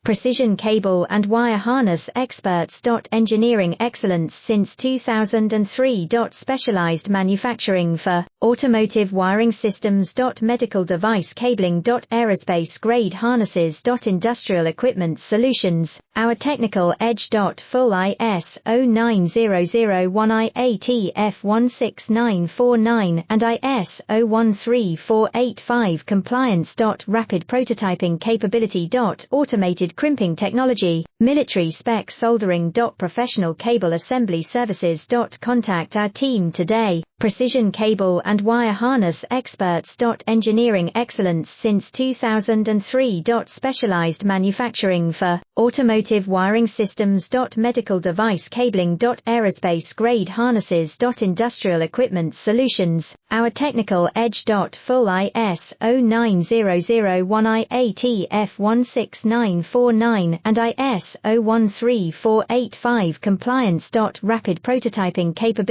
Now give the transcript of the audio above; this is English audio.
precision cable and wire harness experts. Engineering excellence since 2003. Specialized manufacturing for automotive wiring systems. Medical device cabling. Aerospace grade harnesses. Industrial equipment solutions, our technical edge. Full ISO 9001 IATF 16949 and ISO 13485 compliance. Rapid prototyping capability. Automated crimping technology, military spec soldering. Professional cable assembly services. Contact our team today. Precision cable and wire harness experts. Engineering excellence since 2003. Specialized manufacturing for automotive wiring systems. Medical device cabling. Aerospace grade harnesses. Industrial equipment solutions, our technical edge. Full ISO 9001 IATF 16949 and ISO 13485 compliance. Rapid prototyping capability.